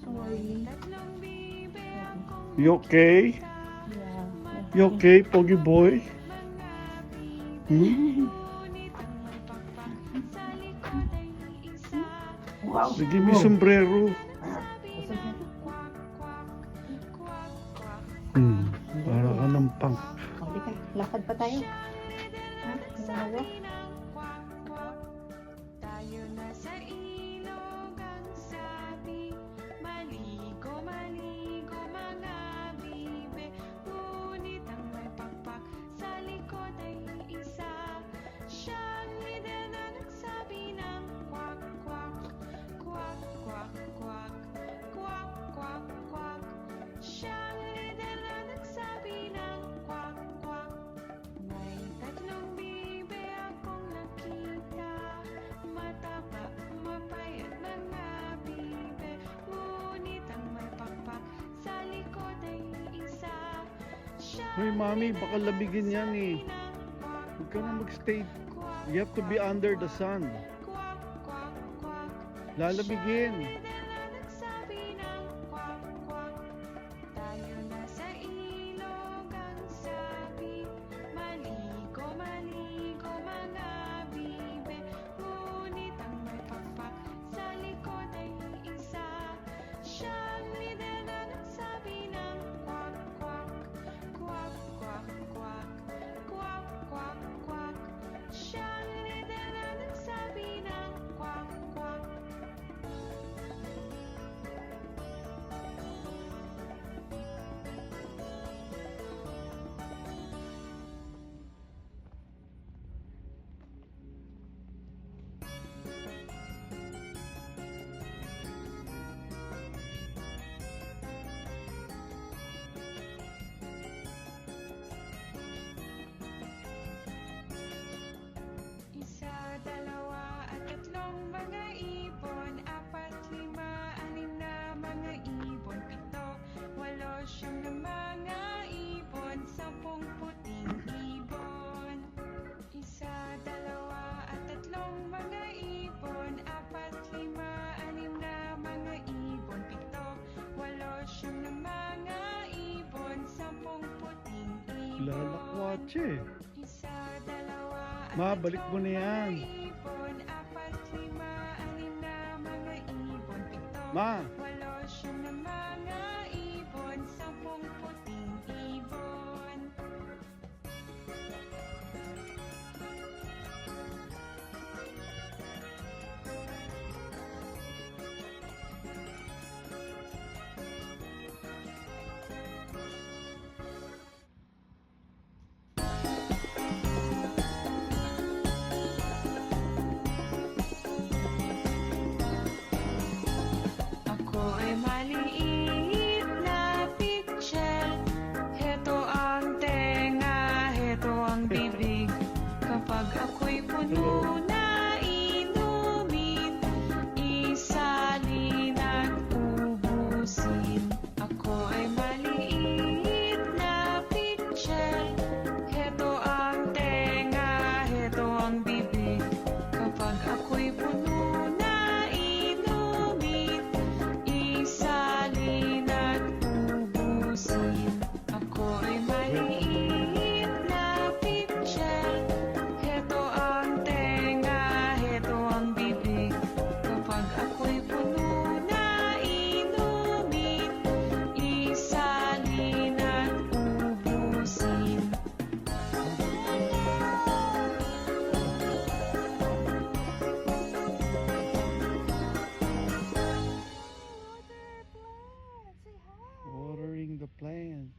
Sorry. You okay? Yeah. You okay, Pogi boy? Hmm? Wow. Give me sombrero. Para ka ng punk. Halika, lakad pa tayo. Ha? Ano? Tayo na sa ilog ang sabi, maligo, maligo mga bibe. Ngunit ang may pakpak sa likod ay isa. Siyang lider na nagsabi ng kwak, kwak, kwak, kwak, kwak, kwak, kwak, kwak. Siyang lider na nagsabi ng kwak, kwak. May tatlong bibe akong nakita, mataba, mapayat mga bibe. Ngunit ang may pakpak sa likod ay isa. Hoy, mami, baka labigin yan eh. Huwag ka na magstay. You have to be under the sun. Kwak, kwak, kwak. Lalabigin. Nagsabi ng kwak, kwak. Tayo na sa ilog ang sabi, maligo, maligo mga bibe. Ngunit ang may pakpak sa likod ay isa. Siyang lider na nagsabi ng kwak, kwak, kwak, kwak, kwak, kwak, kwak, kwak. Siyang lider na nagsabi ng kwak, kwak. Isa, dalawa at tatlong mga ibon, apat, lima, anim na mga ibon, pito, walo, siyam na mga ibon, sampung puting ibon. Isa, dalawa at tatlong mga ibon, apat, lima, anim na mga ibon, pito, walo, siyam na mga ibon, sampung puting ibon. Lalakwatse. Isa, dalawa at Ma, balik mo na yan. ibon, apat, lima, anim na mga ibon, pito, Ma, walo, siyam na mga ibon, sampung puting ibon. Ako ay maliit na pichel. Heto ang tenga, heto ang bibig. Kapag ako'y puno na inumin, isalin at ubusin. Ako ay maliit na pichel. Heto ang tenga, heto ang bibig. Kapag ako'y puno na inumin, isalin at ubusin. Ako ay maliit na pichel. Heto ang tenga, heto ang bibig. Kapag ako'y puno na inumin, isalin at ubusin. watering the plants.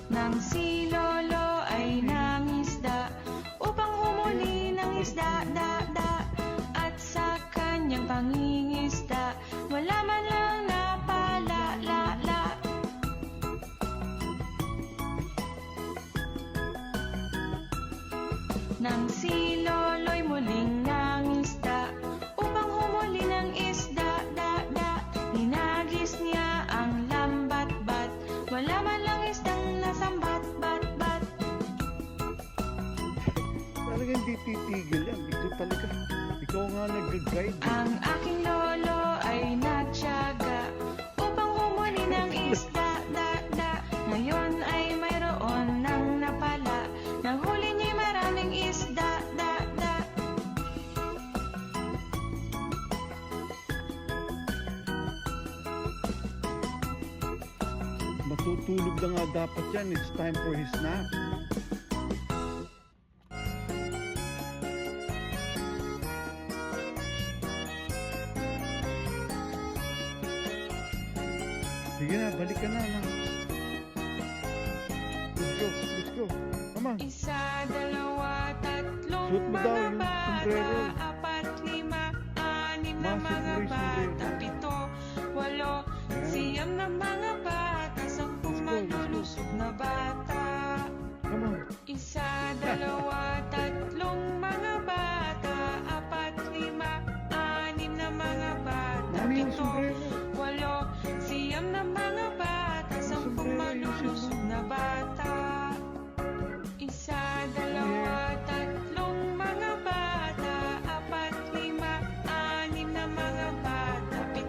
Nang si Lolo ay nangisda upang humuli ng isda, at sa kanyang pangingisda wala man lang napala. Nang si Lolo'y muling nangisda upang humuli ng isda, ninagis titigil yan. Ikaw talaga. Ikaw nga nag-guide. Ang aking lolo ay nagtiyaga upang humuli ng isda, Ngayon ay mayroon ng napala. Nahuli niya maraming isda, Matutulog na nga dapat yan. It's time for his nap. Sige na, balik ka na. Let's go. Come on. Isa, dalawa, tatlong Suot mo daw mga yung bata, sombrero. 4, 5, 6 na Masok mga mo yung bata, sombrero. 7, 8, 9 na mga bata, 10 malulusog na bata. Come on. Isa, dalawa, tatlong mga bata, 4, 5, 6 na mga bata, Mami, yung 7, sombrero. 8, 9 na mga bata, 10 malulusog na bata. Isa, dalawa, tatlong mga bata, 4, 5, 6 na mga bata, 7,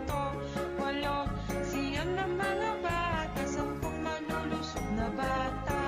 8, 9 na mga bata, 10 malulusog na bata.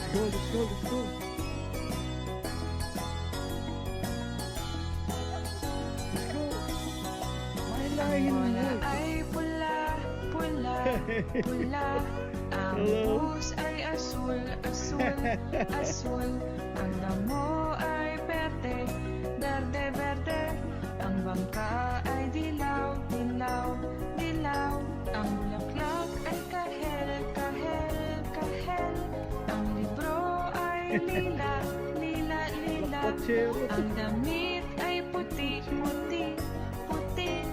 Let's go. Let's go. May lahin mo. Wala ay pula. Ang Hello? bus ay asul. Ang damo ay berde. Ang bangka ay dilaw. Ang bulaklak ay kahel. Ang libro ay lila. Patsero. Ang damit ay puti.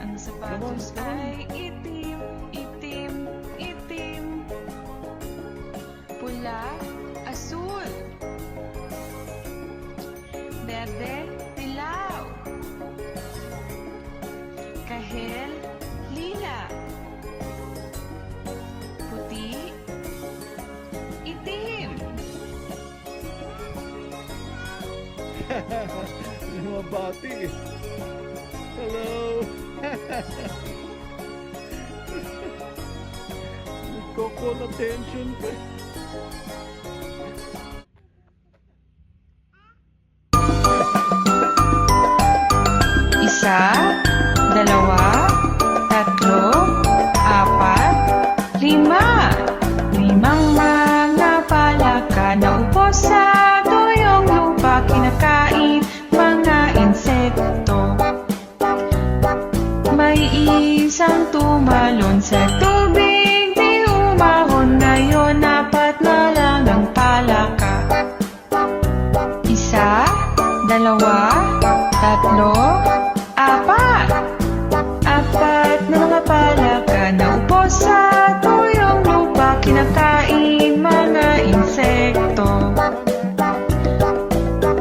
Ang sapatos Come on. ay itim. Pula, asul. Berde, dilaw. Kahel, lila. Puti, itim. Lumabati. Hello. Nagko-call attention ka. Isa, dalawa, tatlo, 4, 5. 5 mga palaka na upo sa tuyong lupa, kinakain mga insekto. May isang tumalon sa tubig, di umahon, ngayon 4 na lang ang palaka. Isa, dalawa, tatlo, 4. 4 na mga palaka na upo sa tuyong lupa, kinakain mga insekto.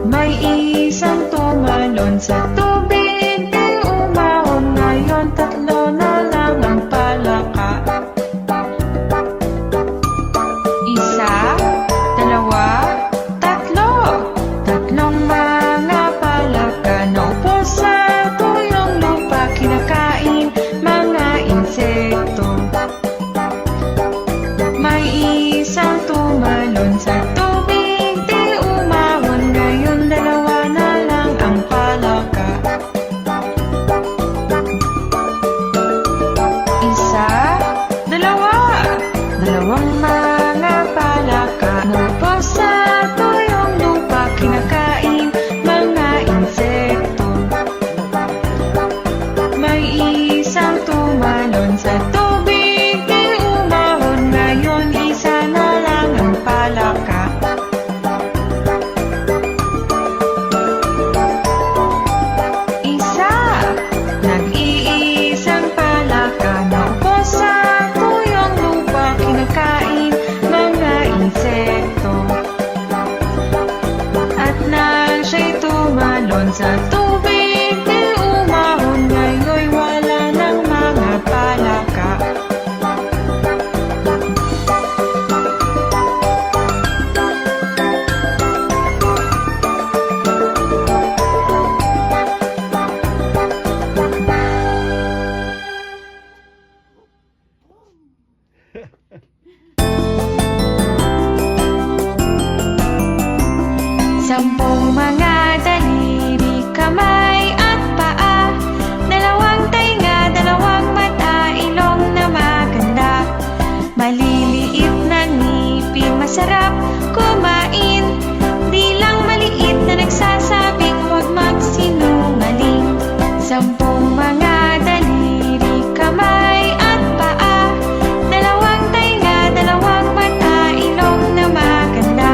May isang tumalon sa tubig, di umahon, ngayon 3 na lang ang palaka. Isa, dalawa, tatlo. 3 mga palaka na upo sa tuyong lupa, kinakain mga insekto. May isang tumalon sa tubig, di umahon, ngayon 2 na lang ang palaka. Doon sa tubig di umahon, ngayon wala ng mga palaka. Sampung mga daliri, kamay at paa, dalawang tainga, dalawang mata, ilong na maganda, maliliit na ngipin, masarap kumain, di lang maliit na nagsasabing huwag magsinungaling. Sampung mga daliri, kamay at paa, dalawang tainga, dalawang mata, ilong na maganda,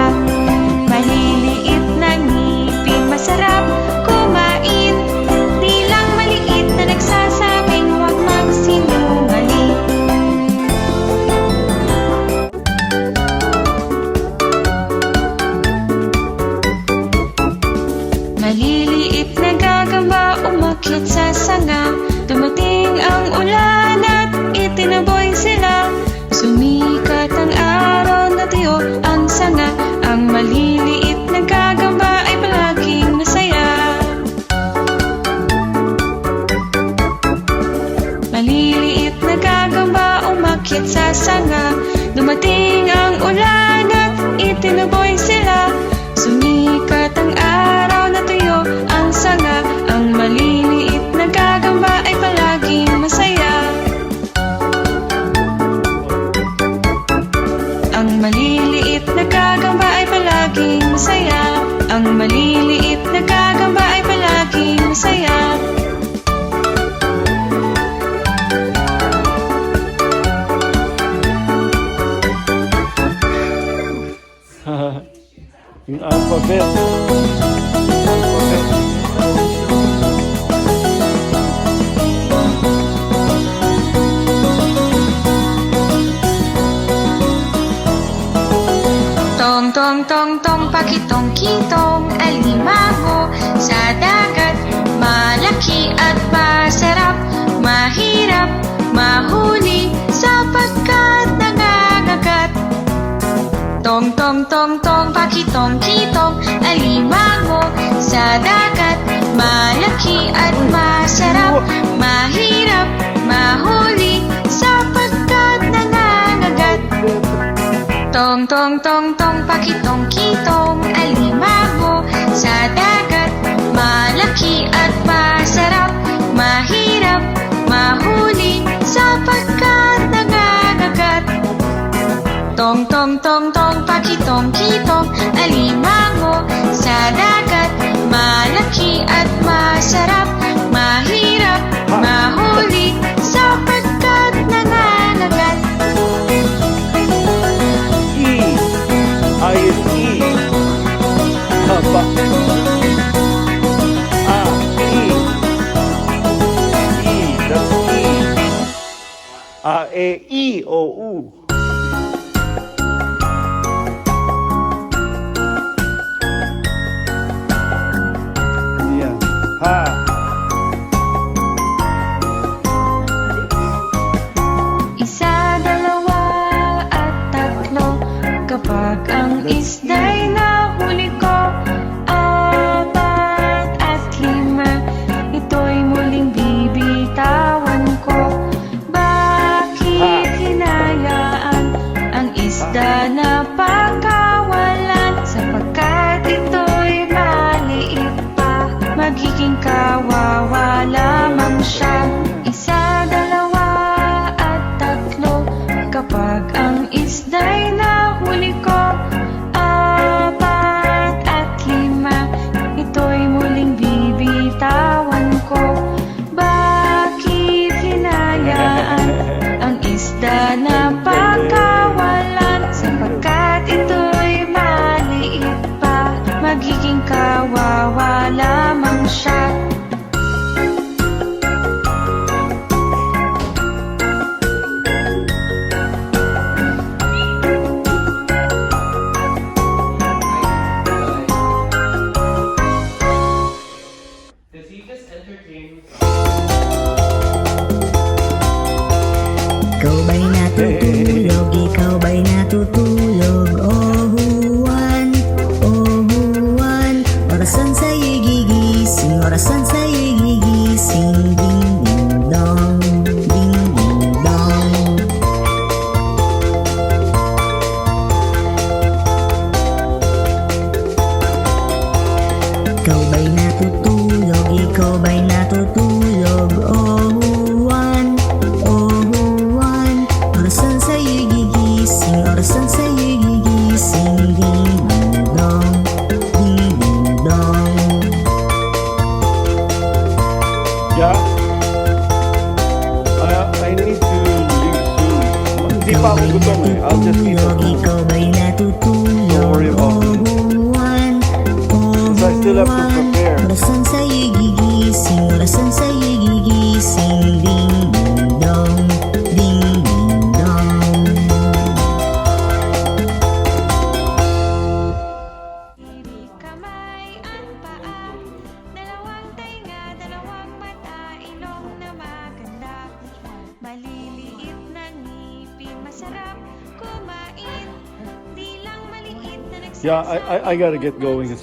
maliliit na ngipin, masarap kumain, di lang maliit na nagsasabing huwag magsinungaling. Maliliit na gagamba umakyat sa sanga, dumating ang ulan at itinaboy sila. Sumikat ang araw na tiyo ang sanga, ang maliliit na gagamba ay palaging masaya. Maliliit na gagamba umakyat sa sanga, dumating ang ulan at itinaboy sila. Sumikat ang araw na tuyo ang sanga, ang maliliit na gagamba ay palaging masaya. Ang maliliit na gagamba ay palaging masaya. Ang maliliit na gagamba ay palaging masaya. Yung alphabet. Alphabet. Tong tong tong tong pakitong kitong alimango sa dagat, malaki at masarap, mahirap mahuli sapagkat nangangagat. Tong tong tong tong pakitong kitong alimango sa dagat, malaki at masarap, mahirap mahuli sapagkat nangangagat. Tong tong tong tong pakitong kitong alimango sa dagat, malaki at masarap, mahirap mahuli sapagkat nangangagat. Tong tong tong tong pakitong kitong alimango sa dagat, malaki at masarap, mahirap mahuli sapagkat nangangagat. I-S-E. Haba. A-E. E. That's E. A-E-I-O-U. Yan. Ha. Isa, dalawa at tatlo, kapag ang isda'y nahuli ko. Apat at lima, ito'y muling bibitawan ko. Bakit hinayaan ang isda na pagkawalan? Sapagkat ito'y maliit pa, magiging kawawa lamang siya. Isa, dalawa at tatlo, kapag ang isda'y nahuli ko. orasan sa'yo'y gigising. Ding ding dong, ding ding dong. Ikaw ba'y natutulog? Ikaw ba'y natutulog? Oh, one, orasan sa'yo'y gigising, orasan sa'yo'y gigising. Ding ding dong, ding ding dong. Yeah. I need to leave soon. Hindi pa ako gutom eh. I'll just eat at home. Ikaw ba'y natutulog? Don't worry about me. So I still have to prepare. Orasan sa'yo'y gigising, orasan sa'yo'y gigising. Ding ding dong, ding ding dong. Ibig kamay ang paa, dalawang tainga, dalawang mata, ilong na maganda, maliliit na ngipin, masarap kumain, di lang maliit na Yeah, I gotta get going. It's